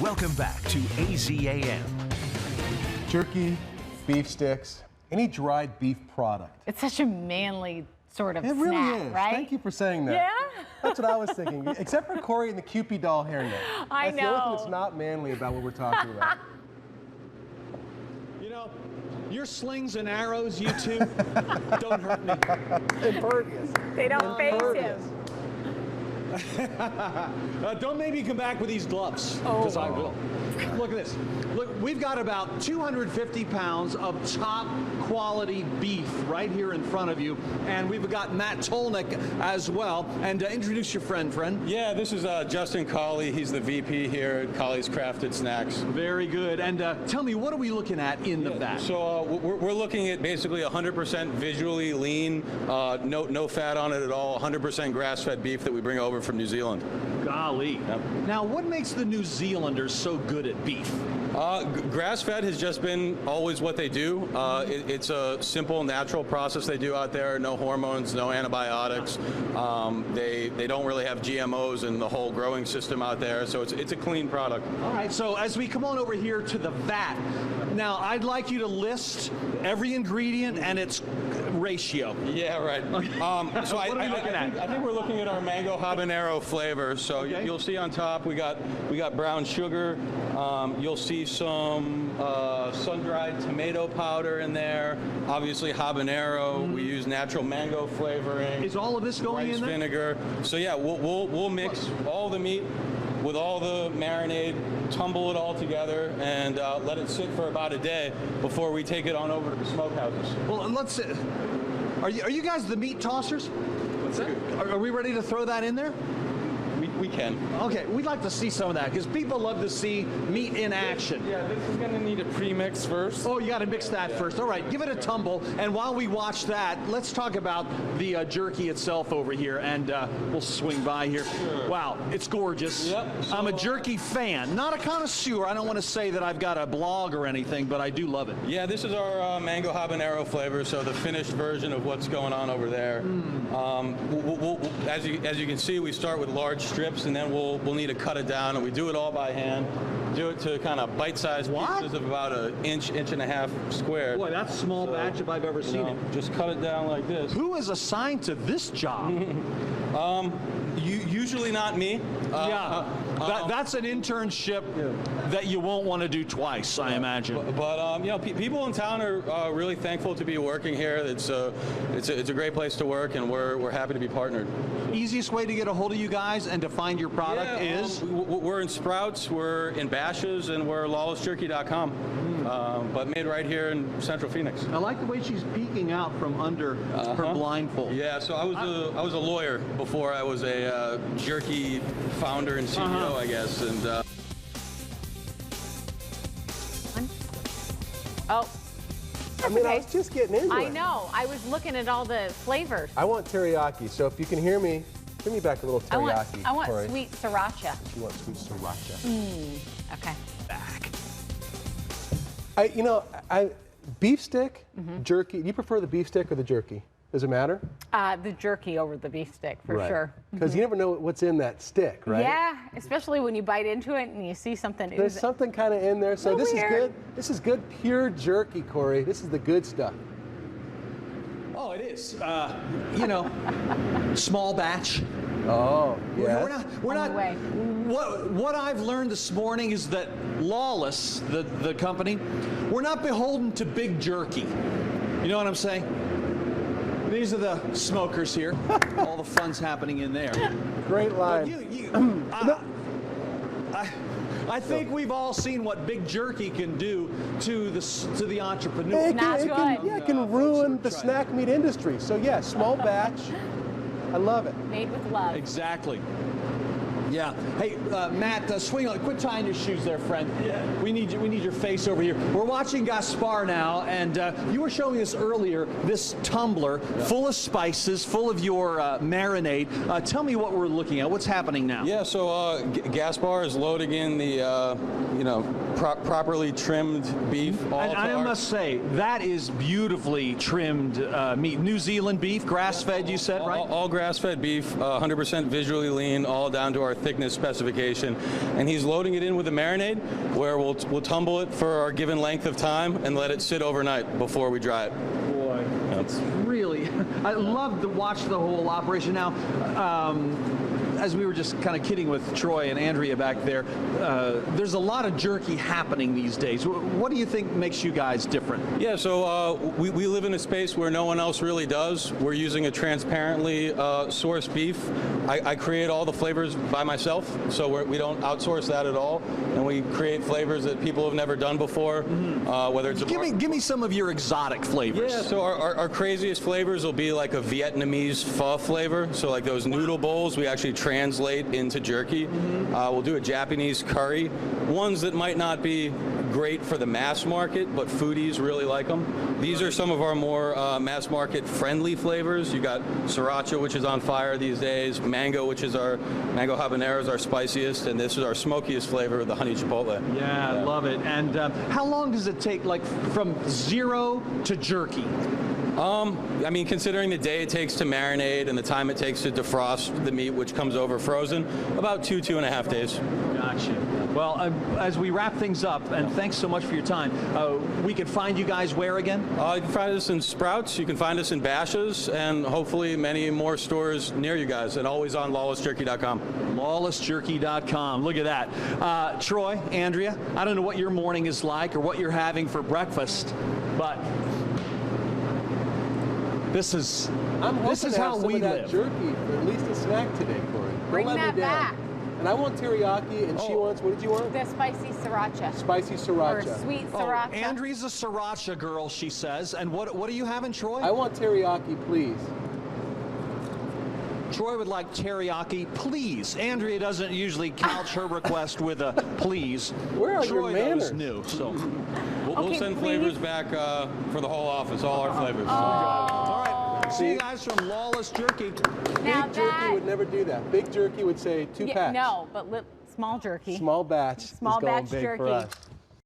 Welcome back to AZAM. Jerky, beef sticks, any dried beef product. It's such a manly sort of It snack, really is. right? Thank you for saying that. Yeah? That's what I was thinking. Except for Cory and the Cupid doll hairnet. I That's the only thing know. that's not manly about what we're talking about. You know, your slings and arrows, you two, don't hurt me. Impervious. They don't face Impervious. him. Don't make me come back with these gloves, because I will. Look at this. Look, we've got about 250 pounds of top quality beef right here in front of you, and we've got Matt Tolnick as well. And introduce your friend. Yeah, this is Justin Colley. He's the VP here at Colley's Crafted Snacks. Very good. And tell me, what are we looking at in the vat? So we're looking at basically 100% visually lean, no fat on it at all, 100% grass-fed beef that we bring over from New Zealand. Golly. Yep. Now, what makes the New Zealanders so good at beef? Grass-fed has just been always what they do. It's a simple, natural process they do out there. No hormones, no antibiotics. They don't really have GMOs in the whole growing system out there, so it's a clean product. All right, so as we come on over here to the vat, now I'd like you to list every ingredient and its ratio. Yeah, right. So What are we looking at? I think we're looking at our Mango Habanero flavor. So Okay. you'll see on top we got brown sugar. You'll see some sun-dried tomato powder in there. Obviously habanero. We use natural mango flavoring. Is all of this going rice in there? vinegar. So yeah, we'll mix all the meat with all the marinade, tumble it all together, and let it sit for about a day before we take it on over to the smokehouses. Well, let's. Are you guys the meat tossers? What's that? Are we ready to throw that in there? We can. Okay, we'd like to see some of that because people love to see meat in action. Yeah, this is gonna need a pre-mix first. Oh, you got to mix that first. All right, give it a tumble. And while we watch that, let's talk about the jerky itself over here, and we'll swing by here. Sure. Wow, it's gorgeous. Yep. I'm a jerky fan, not a connoisseur. I don't want to say that I've got a blog or anything, but I do love it. Yeah, this is our Mango Habanero flavor, so the finished version of what's going on over there. As you can see, we start with large strips, and then we'll need to cut it down, and we do it all by hand. Do it to kind of bite-sized pieces of about an inch and a half square. Boy, that's a small batch if I've ever seen it. Just cut it down like this. Who is assigned to this job? Usually not me. That's an internship that you won't want to do twice, I imagine. But you know, people in town are really thankful to be working here. It's a great place to work, and we're happy to be partnered. Easiest way to get a hold of you guys and to find your product is? We're in Sprouts, we're in Bashes, and we're lawlessjerky.com. But made right here in Central Phoenix. I like the way she's peeking out from under her blindfold. Yeah, so I was a lawyer before I was a jerky founder and CEO, I guess, and. Oh. I mean, I okay. was just getting into it. I know. I was looking at all the flavors. I want teriyaki, so if you can hear me, give me back a little teriyaki. I want Cory. sweet sriracha. You want sweet sriracha. Okay. Beef stick, jerky. Do you prefer the beef stick or the jerky? Does it matter? The jerky over the beef stick, for sure. Because you never know what's in that stick, right? Yeah, especially when you bite into it and you see something There's oozing. something kind of in there. So So this is weird. good. This is good pure jerky, Cory. This is the good stuff. Oh, it is. You know, small batch. Oh, yeah. We're On not. the way. What I've learned this morning is that Lawless, the company, we're not beholden to big jerky. You know what I'm saying? These are the smokers here. All the fun's happening in there. Great line. I think we've all seen what big jerky can do to the entrepreneur. Not good. It can ruin the snack meat industry. So yeah, small batch. I love it. Made with love. Exactly. Yeah. Hey, Matt, swing on. Quit tying your shoes there, friend. Yeah. We need your face over here. We're watching Gaspar now, and you were showing us earlier this tumbler full of spices, full of your marinade. Tell me what we're looking at. What's happening now? Yeah, so Gaspar is loading in the properly trimmed beef. And I must say, that is beautifully trimmed meat. New Zealand beef, grass-fed, you said, right? All grass-fed beef, 100% visually lean, all down to our thickness specification, and he's loading it in with a marinade where we'll tumble it for our given length of time and let it sit overnight before we dry it. Boy, it's really, I love to watch the whole operation. Now, as we were just kind of kidding with Troy and Andrea back there, there's a lot of jerky happening these days. What do you think makes you guys different? Yeah, so we live in a space where no one else really does. We're using a transparently sourced beef. I create all the flavors by myself, so we don't outsource that at all, and we create flavors that people have never done before. Whether it's give me some of your exotic flavors. Yeah, so our craziest flavors will be like a Vietnamese pho flavor. So like those noodle bowls, we actually translate into jerky. We'll do a Japanese curry, ones that might not be great for the mass market, but foodies really like them. These are some of our more mass market friendly flavors. You got Sriracha, which is on fire these days. Mango, which is our Mango Habanero is our spiciest, and this is our smokiest flavor, the honey chipotle. Yeah, I love it. And how long does it take, like from zero to jerky? I mean, considering the day it takes to marinate and the time it takes to defrost the meat, which comes over frozen, about 2.5 days. Gotcha. Well, as we wrap things up, and thanks so much for your time, we can find you guys where again? You can find us in Sprouts, you can find us in Bashas', and hopefully many more stores near you guys, and always on lawlessjerky.com. Lawlessjerky.com. Look at that. Troy, Andrea, I don't know what your morning is like or what you're having for breakfast, but this is how we live. Jerky for at least a snack today, Cory. Bring that back. And I want teriyaki, and she wants, what did you want? The spicy sriracha. Spicy sriracha. Or sweet sriracha. Andrea's a sriracha girl, she says. And what are you having, Troy? I want teriyaki, please. Troy would like teriyaki, please. Andrea doesn't usually couch her request with a please. Where are Troy, your manners? that was new, so. We'll send flavors back for the whole office, all our flavors. All right. See you guys from Lawless Jerky. Now Big jerky would never do that. Big jerky would say 2 packs. No, but small jerky. Small batch Small is going batch big jerky. for us.